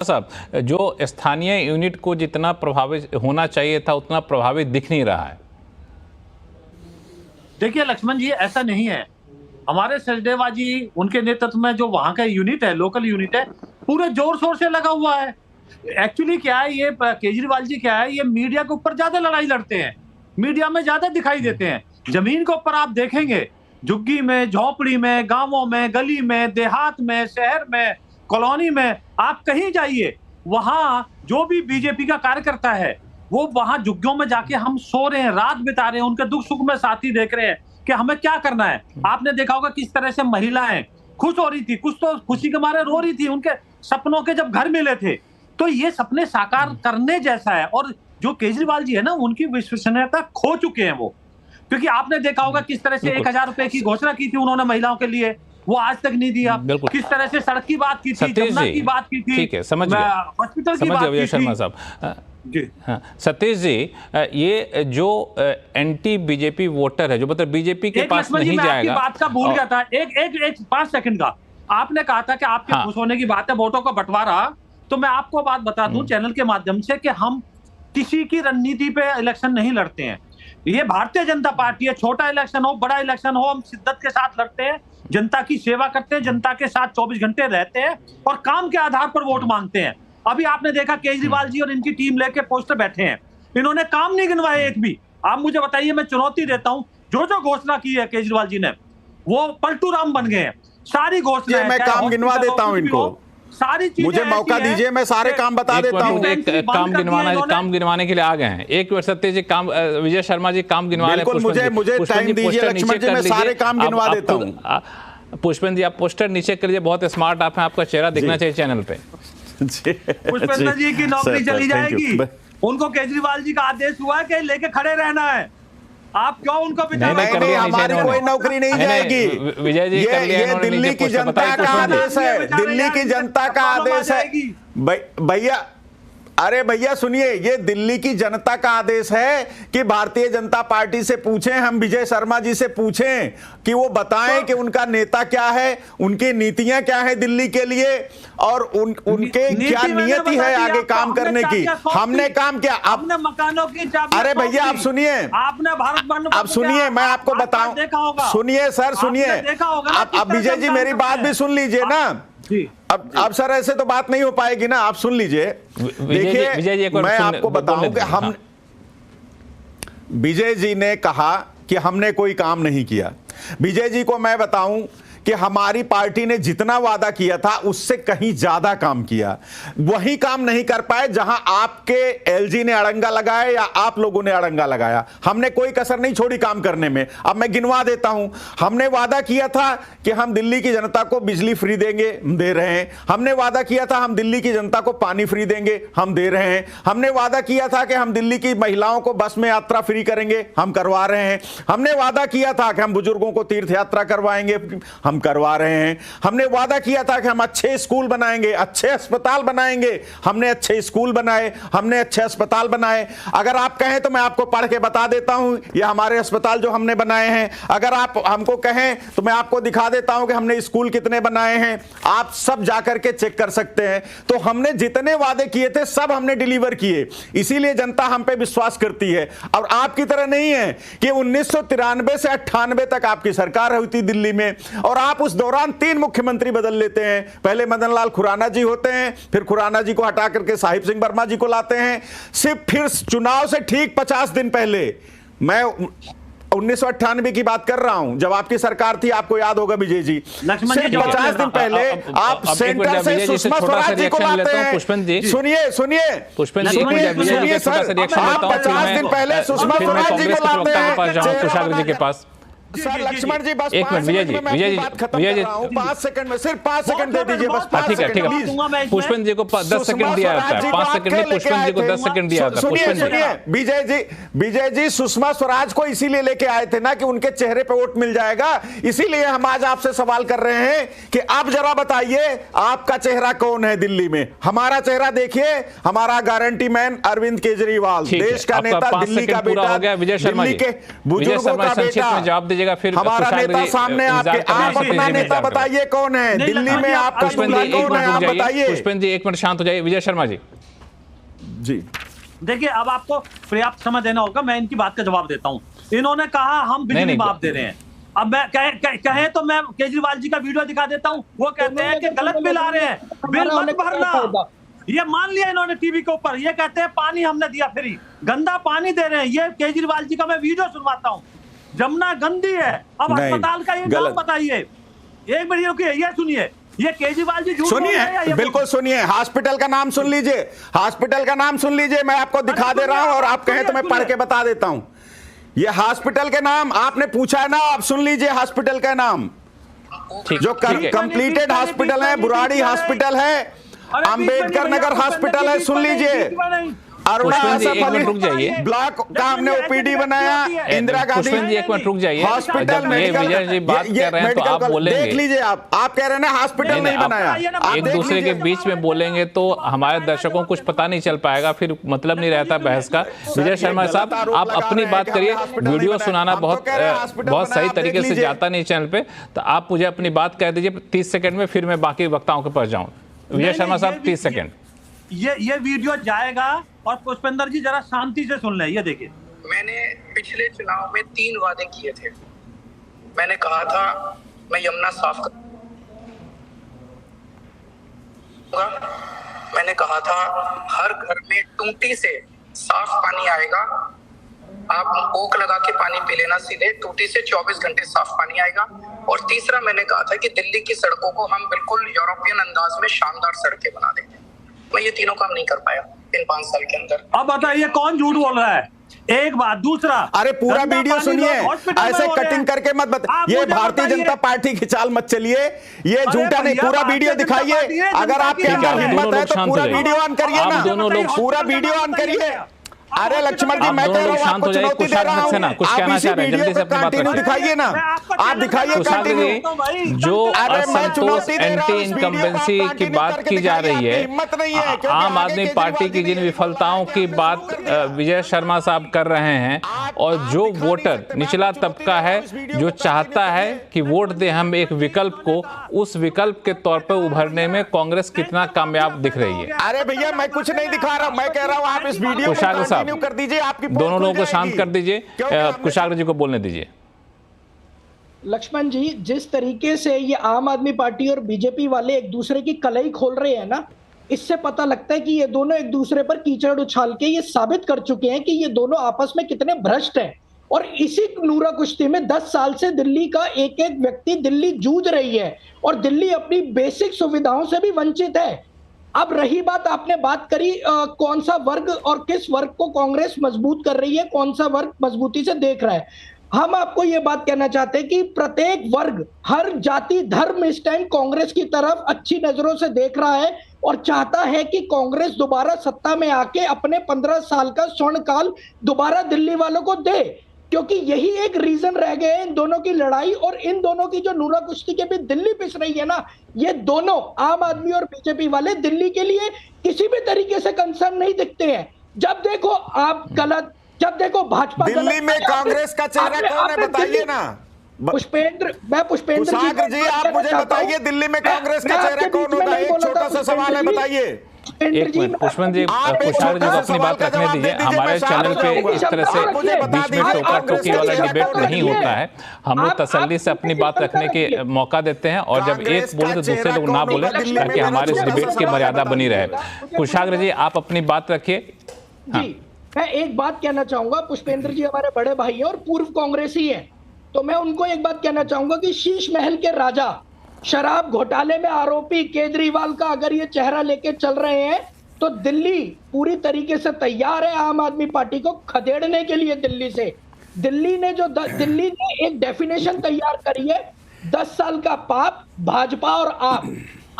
साहब, जो स्थानीय यूनिट को जितना प्रभावित होना चाहिए था उतना प्रभावित दिख नहीं रहा है। देखिए लक्ष्मण जी, ऐसा नहीं है। हमारे सचदेवा जी, उनके नेतृत्व में जो वहां का यूनिट है, लोकल यूनिट है, पूरे जोर शोर से लगा हुआ है। एक्चुअली क्या है, ये केजरीवाल जी क्या है, ये मीडिया के ऊपर ज्यादा लड़ाई लड़ते हैं, मीडिया में ज्यादा दिखाई देते हैं। जमीन के ऊपर आप देखेंगे, झुग्गी में, झोपड़ी में, गांवों में, गली में, देहात में, शहर में, कॉलोनी में, आप कहीं जाइए, वहां जो भी बीजेपी का कार्यकर्ता है वो वहां झुग्गियों में जाके हम सो रहे हैं, रात बिता रहे हैं, उनके दुख सुख में साथी देख रहे हैं कि हमें क्या करना है। आपने देखा होगा किस तरह से महिलाएं खुश हो रही थी, कुछ तो खुशी के मारे रो रही थी, उनके सपनों के जब घर मिले थे। तो ये सपने साकार करने जैसा है। और जो केजरीवाल जी है ना, उनकी विश्वसनीयता खो चुके हैं वो, क्योंकि आपने देखा होगा किस तरह से 1000 रुपए की घोषणा की थी उन्होंने महिलाओं के लिए, वो आज तक नहीं दिया। किस तरह से सड़क की बात की थी, जमुना की बात की थी, ठीक है, समझ गया, हॉस्पिटल की बात की थी। शर्मा साहब जी, हाँ, सतीश जी, ये जो एंटी बीजेपी वोटर है, जो मतलब बीजेपी के पास नहीं जाएगा, बात का भूल गया था, एक 5 सेकंड का। आपने कहा था कि आपके खुश होने की बात है, वोटों का बंटवारा। तो मैं आपको बात बता दूं चैनल के माध्यम से कि हम किसी की रणनीति पे इलेक्शन नहीं लड़ते हैं। ये भारतीय जनता पार्टी है, छोटा इलेक्शन हो बड़ा इलेक्शन हो, हम शिद्दत के साथ लड़ते हैं, जनता की सेवा करते हैं, जनता के साथ 24 घंटे रहते हैं और काम के आधार पर वोट मांगते हैं। अभी आपने देखा केजरीवाल जी और इनकी टीम लेके पोस्टर बैठे हैं, इन्होंने काम नहीं गिनवाए एक भी। आप मुझे बताइए, मैं चुनौती देता हूं, जो जो घोषणा की है केजरीवाल जी ने, वो पलटू राम बन गए हैं। सारी घोषणा मैं काम गिनवा देता हूं इनको, सारी चीजें, मुझे मौका दीजिए, मैं सारे काम बता देता हूं। काम गिनवाने के लिए आ गए हैं। एक मिनट सत्य जी, काम विजय शर्मा जी काम गिनवा रहे हैं। मुझे टाइम दीजिए लक्ष्मण जी, मैं सारे काम गिनवा देता हूं। पुष्पेंद्र जी, आप पोस्टर नीचे कर लीजिए, बहुत स्मार्ट आप हैं, आपका चेहरा दिखना चाहिए चैनल पे। पुष्पेंद्र जी की नौकरी चली जाएगी, उनको केजरीवाल जी का आदेश हुआ है कि लेके खड़े रहना है। आप क्यों उनको नहीं, हमारी कोई नौकरी नहीं जाएगी। विजय जी, ये दिल्ली की जनता का आदेश है, दिल्ली की जनता का आदेश है भैया। अरे भैया सुनिए, ये दिल्ली की जनता का आदेश है कि भारतीय जनता पार्टी से पूछें, हम विजय शर्मा जी से पूछें कि वो बताएं कि उनका नेता क्या है, उनकी नीतियां क्या है दिल्ली के लिए, और उनके क्या नियति है आगे काम करने की। हमने काम किया, आपने मकानों की चाबी। अरे भैया आप सुनिए, आपने भारत बंद, अब सुनिए, मैं आपको बताऊं, सुनिए सर, सुनिए, अब विजय जी मेरी बात भी सुन लीजिए ना। अब सर ऐसे तो बात नहीं हो पाएगी ना, आप सुन लीजिए। देखिए मैं आपको बताऊं कि हम, विजय जी ने कहा कि हमने कोई काम नहीं किया। विजय जी को मैं बताऊं कि हमारी पार्टी ने जितना वादा किया था उससे कहीं ज्यादा काम किया। वही काम नहीं कर पाए जहां आपके एलजी ने अड़ंगा लगाया या आप लोगों ने अड़ंगा लगाया। हमने कोई कसर नहीं छोड़ी काम करने में। अब मैं गिनवा देता हूं। हमने वादा किया था कि हम दिल्ली की जनता को बिजली फ्री देंगे, दे रहे हैं। हमने वादा किया था हम दिल्ली की जनता को पानी फ्री देंगे, हम दे रहे हैं। हमने वादा किया था कि हम दिल्ली की महिलाओं को बस में यात्रा फ्री करेंगे, हम करवा रहे हैं। हमने वादा किया था कि हम बुजुर्गों को तीर्थ यात्रा करवाएंगे, हम करवा रहे हैं। हमने वादा किया था कि हम अच्छे स्कूल बनाएंगे, अच्छे अस्पताल बनाएंगे, हमने अच्छे स्कूल बनाए, हमने अच्छे अस्पताल बनाए। अगर आप कहें तो मैं आपको पढ़ के बता देता हूं ये हमारे अस्पताल जो हमने बनाए हैं। अगर आप हमको कहें तो मैं आपको दिखा देता हूं कि हमने स्कूल कितने बनाए हैं, आप सब जाकर के चेक कर सकते हैं। तो हमने जितने वादे किए थे सब हमने डिलीवर किए, इसीलिए जनता हम पे विश्वास करती है। और आपकी तरह नहीं है कि 1993 से 98 तक आपकी सरकार हुई थी दिल्ली में, और आप उस दौरान 3 मुख्यमंत्री बदल लेते हैं। पहले मदन लाल खुराना जी होते हैं, फिर खुराना जी को हटा करके साहिब सिंह वर्मा जी को लाते हैं। सिर्फ फिर चुनाव से ठीक 50 दिन पहले, मैं 1998 की बात कर रहा हूं जब आपकी सरकार थी, आपको याद होगा विजय जी, सिर्फ 50 दिन पहले आप सेंटर से सुषमा स्वराज जी को लाते हैं। सुनिए सर, आप 50 दिन पहले सुषमा स्वराज जी को लाते हैं कुशाग्र जी के पास। सर लक्ष्मण जी बस एक मिनट, विजय जी 5 सेकंड में, सिर्फ 5 सेकंड दे दीजिए बस। ठीक है, पुष्पेंद्र जी को 10 सेकंड दिया जाता है, 5 सेकंड में पुष्पेंद्र जी को 10 सेकंड दिया जाता है। सुनिए विजय जी सुषमा स्वराज को इसीलिए लेके आए थे ना कि उनके चेहरे पे वोट मिल जाएगा, इसीलिए हम आज आपसे सवाल कर रहे हैं कि आप जरा बताइए आपका चेहरा कौन है दिल्ली में। हमारा चेहरा देखिए, हमारा गारंटी मैन अरविंद केजरीवाल, देश का नेता, दिल्ली का बेटा, विजय शर्मा जी बुजुर्गों का बेटा। जवाब दीजिए दीजिएगा, फिर हमारा कुशाग्र नेता जी सामने आपके, इंतजार करें, आप सतीश अपना जी नेता इंतजार करें। बताइए कौन है दिल्ली में आपका पुष्पेंद्र दूल्हा जी एक कौन है, मिनट आप रुक जाइए, बताइए। पुष्पेंद्र जी एक मिनट शांत हो जाइए। विजय शर्मा जी जी देखिए, अब आपको पर्याप्त समय देना होगा, मैं इनकी बात का जवाब देता हूं। इन्होंने कहा हम बिजली नहीं, माफ दे रहे हैं। अब मैं कहे तो मैं केजरीवाल जी का वीडियो दिखा देता हूं। वो कहते हैं कि गलत बिल आ रहे हैं, बिल मत भरना। ये मान लिया इन्होंने टीवी के ऊपर, ये कहते हैं पानी हमने दिया फ्री, गंदा पानी दे रहे हैं। ये केजरीवाल जी का मैं वीडियो सुनवाता हूं। जमुना गंदी है, अब अस्पताल का ये नाम बताइए। एक मिनट रुकिए, ये सुनिए, ये केजरीवाल जी झूठ बोल रहे हैं या ये बिल्कुल सुनिए, हॉस्पिटल का नाम सुन लीजिए, हॉस्पिटल का नाम सुन लीजिए, मैं आपको दिखा दे रहा हूं और आप कहें तो मैं पढ़ के बता देता हूं। ये हॉस्पिटल के नाम आपने पूछा है ना, आप सुन लीजिए हॉस्पिटल का नाम। जो कंप्लीटेड हॉस्पिटल है, बुराड़ी हॉस्पिटल है, अंबेडकर नगर हॉस्पिटल है, सुन लीजिए। अरुणा आसफ अली ब्लॉक का हमने ओपीडी बनाया, इंदिरा गांधी पुष्पेंद्र जी एक मिनट रुक जाइए। हॉस्पिटल जब ये विजय जी बात कर रहे हैं तो आप बोलेंगे, देख लीजिए। आप कह रहे हैं ना हॉस्पिटल नहीं बनाया, एक दूसरे के बीच में बोलेंगे तो हमारे दर्शकों को कुछ पता नहीं चल पाएगा, फिर मतलब नहीं रहता बहस का। विजय शर्मा साहब, आप अपनी बात करिए, वीडियो सुनाना बहुत सही तरीके से जाता नहीं चैनल पे, तो आप मुझे अपनी बात कह दीजिए 30 सेकंड में, फिर मैं बाकी वक्ताओं के पास जाऊं। विजय शर्मा साहब 30 सेकंड। ये वीडियो जाएगा और पुष्पेंद्र जी जरा शांति से सुन लें। ये देखिए, मैंने पिछले चुनाव में 3 वादे किए थे। मैंने कहा था मैं यमुना साफ करूंगा, मैंने कहा था हर घर में टूटी से साफ पानी आएगा, आप ओक लगा के पानी पी लेना, सीधे टूटी से 24 घंटे साफ पानी आएगा। और तीसरा मैंने कहा था कि दिल्ली की सड़कों को हम बिल्कुल यूरोपियन अंदाज में शानदार सड़कें बना देंगे। मैं ये तीनों काम नहीं कर पाया इन 5 साल के अंदर। अब बताइए कौन झूठ बोल रहा है? एक बात। दूसरा, अरे पूरा वीडियो सुनिए, ऐसे कटिंग करके मत बता। ये भारतीय जनता पार्टी की चाल मत चलिए, ये झूठा नहीं, पूरा वीडियो दिखाइए। अगर आपके अंदर हिम्मत है तो पूरा वीडियो ऑन करिए ना, पूरा वीडियो ऑन करिए। अरे लक्ष्मण जी, मैं कह रहा हूं आपको चुनौती दे रहा हूं, आप इसी वीडियो को कंटिन्यू दिखाइए ना, आप दिखाइए कंटिन्यू। जो असंतोष एंटी इनकम्बेंसी की बात की जा रही है, आम आदमी पार्टी की जिन विफलताओं की बात विजय शर्मा साहब कर रहे हैं, और जो वोटर निचला तबका है जो चाहता है कि वोट दे हम एक विकल्प को, उस विकल्प के तौर पर उभरने में कांग्रेस कितना कामयाब दिख रही है। अरे भैया, मैं कुछ नहीं दिखा रहा, मैं कह रहा हूं आप इस वीडियो को कर दीजिए, आपकी दोनों लोगों को शांत कर दीजिए, कुशाग्र जी को बोलने दीजिए। लक्ष्मण जी, जिस तरीके से ये आम आदमी पार्टी और बीजेपी वाले एक दूसरे की कलई खोल रहे हैं ना, इससे पता लगता है कि ये दोनों एक दूसरे पर कीचड़ उछाल के ये साबित कर चुके हैं कि ये दोनों आपस में कितने भ्रष्ट हैं। और इसी नूरा कुश्ती में 10 साल से दिल्ली का एक एक व्यक्ति दिल्ली जूझ रही है, और दिल्ली अपनी बेसिक सुविधाओं से भी वंचित है। अब रही बात, आपने बात करी कौन सा वर्ग और किस वर्ग को कांग्रेस मजबूत कर रही है, कौन सा वर्ग मजबूती से देख रहा है। हम आपको यह बात कहना चाहते हैं कि प्रत्येक वर्ग, हर जाति धर्म इस टाइम कांग्रेस की तरफ अच्छी नजरों से देख रहा है और चाहता है कि कांग्रेस दोबारा सत्ता में आके अपने 15 साल का स्वर्ण काल दोबारा दिल्ली वालों को दे, क्योंकि यही एक रीजन रह गए इन दोनों की लड़ाई। और इन दोनों की जो नूरा कुश्ती के बीच दिल्ली पिस रही है ना, ये दोनों आम आदमी और बीजेपी वाले दिल्ली के लिए किसी भी तरीके से कंसर्न नहीं दिखते हैं। जब देखो आप गलत, जब देखो भाजपा दिल्ली में कांग्रेस का चेहरा कौन है बताइए ना। पुष्पेंद्र जी, आप मुझे बताइए दिल्ली में कांग्रेस का चेहरा कौन होगा? एक छोटा सा सवाल है, बताइए। एक मिनट पुष्पेंद्र जी, कुशाग्र जी को अपनी बात रखने दीजिए। हमारे चैनल पे इस तरह से बीच में टोका टोकी वाला डिबेट नहीं होता है। हम लोग तसल्ली से अपनी बात रखने के मौका देते हैं, और जब एक बोले तो दूसरे लोग ना बोले, ताकि हमारे इस डिबेट की मर्यादा बनी रहे। कुशाग्र जी, आप अपनी बात रखिए। जी, मैं एक बात कहना चाहूंगा। पुष्पेंद्र जी हमारे बड़े भाई हैं और पूर्व कांग्रेसी हैं, तो मैं उनको एक बात कहना चाहूंगा कि शीश महल के राजा, शराब घोटाले में आरोपी केजरीवाल का अगर ये चेहरा लेके चल रहे हैं, तो दिल्ली पूरी तरीके से तैयार है आम आदमी पार्टी को खदेड़ने के लिए। दिल्ली ने एक डेफिनेशन तैयार करी है, 10 साल का पाप, भाजपा और आप।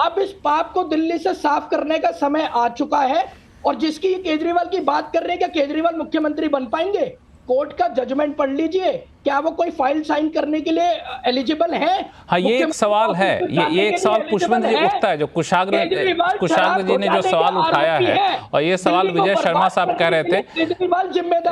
अब इस पाप को दिल्ली से साफ करने का समय आ चुका है। और जिसकी केजरीवाल की बात कर रहे हैं, क्या केजरीवाल मुख्यमंत्री बन पाएंगे? कोर्ट का जजमेंट पढ़ लीजिए, क्या वो कोई फाइल साइन करने के लिए एलिजिबल है? हाँ, ये एक सवाल है, ये एक सवाल पुष्पेंद्र जी उठता है, जो कुशाग्र जी ने जो सवाल उठाया है, और ये सवाल विजय शर्मा साहब कह रहे थे,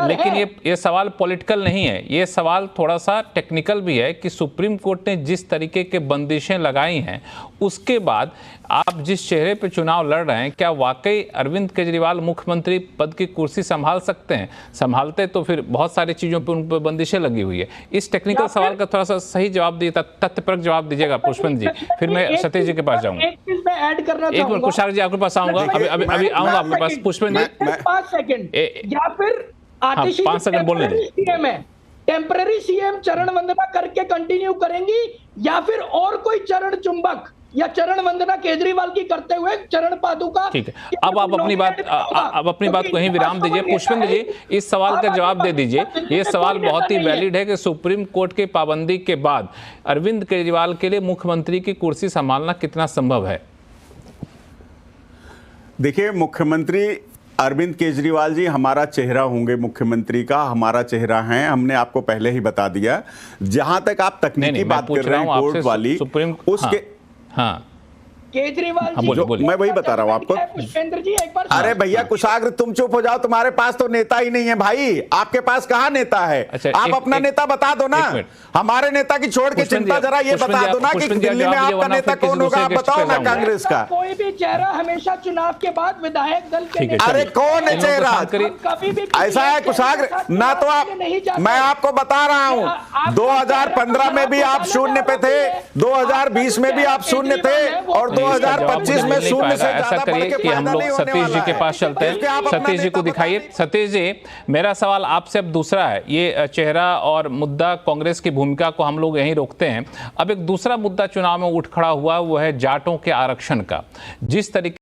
लेकिन ये सवाल पॉलिटिकल नहीं है, ये सवाल थोड़ा सा टेक्निकल भी है कि सुप्रीम कोर्ट ने जिस तरीके के बंदिशें लगाई हैं, उसके बाद आप जिस चेहरे पे चुनाव लड़ रहे हैं, क्या वाकई अरविंद केजरीवाल मुख्यमंत्री पद की कुर्सी संभाल सकते हैं? संभालते तो फिर बहुत सारी चीजों पे उन पर बंदिशें लगी हुई है। इस टेक्निकल सवाल का थोड़ा सा सही जवाब दिए, तथ्यपरक जवाब दीजिएगा पुष्पेंद्र जी, फिर मैं सतीश जी के पास जाऊंगा। एक चीज मैं ऐड करना एक मिनट कुशाग्र जी आपके पास आऊंगा, अभी आऊंगा आपके पास पुष्पेंद्र जी। 5 सेकंड या फिर आतिशी 5 सेकंड बोलने दीजिए। टेम्पररी सीएम चरण वंदना करके कंटिन्यू करेंगी या फिर और कोई चरण चुंबक या चरण वंदना केजरीवाल की करते हुए चरण पादुका? ठीक है, अब आप अपनी बात को यहीं विराम दीजिए। पुष्पेंद्र जी, इस सवाल का जवाब दे दीजिए। ये सवाल बहुत ही वैलिड है कि सुप्रीम कोर्ट के पाबंदी के बाद अरविंद केजरीवाल के लिए मुख्यमंत्री की कुर्सी संभालना कितना संभव है? देखिए, मुख्यमंत्री अरविंद केजरीवाल जी हमारा चेहरा होंगे, मुख्यमंत्री का हमारा चेहरा है, हमने आपको पहले ही बता दिया। जहां तक आप तकनीकी बात कर रहे हैं कोर्ट वाली, सुप्रीम उसके हाँ केजरीवाल जी, मैं वही बता रहा हूं आपको। पुष्पेंद्र जी एक बार, अरे भैया कुशाग्र, तुम चुप हो जाओ, तुम्हारे पास तो नेता ही नहीं है भाई, आपके पास कहां नेता है? अच्छा, आप अपना नेता बता दो ना, हमारे नेता की छोड़ के चिंता जरा ये बता दो ना कि दिल्ली में आपका नेता कौन होगा, आप बताओ ना कांग्रेस का। कोई भी चेहरा हमेशा चुनाव के बाद विधायक दल के, अरे कौन है चेहरा? ऐसा है कुशाग्र ना, तो आप, मैं आपको बता रहा हूं 2015 में भी आप शून्य पे थे, 2020 में भी आप शून्य थे, और 2025 में शून्य से ऐसा करिए कि हम लोग सतीश जी के पास चलते हैं। सतीश जी को दिखाइए। सतीश जी, मेरा सवाल आपसे अब दूसरा है। ये चेहरा और मुद्दा कांग्रेस की भूमिका को हम लोग यहीं रोकते हैं। अब एक दूसरा मुद्दा चुनाव में उठ खड़ा हुआ, वो है जाटों के आरक्षण का। जिस तरीके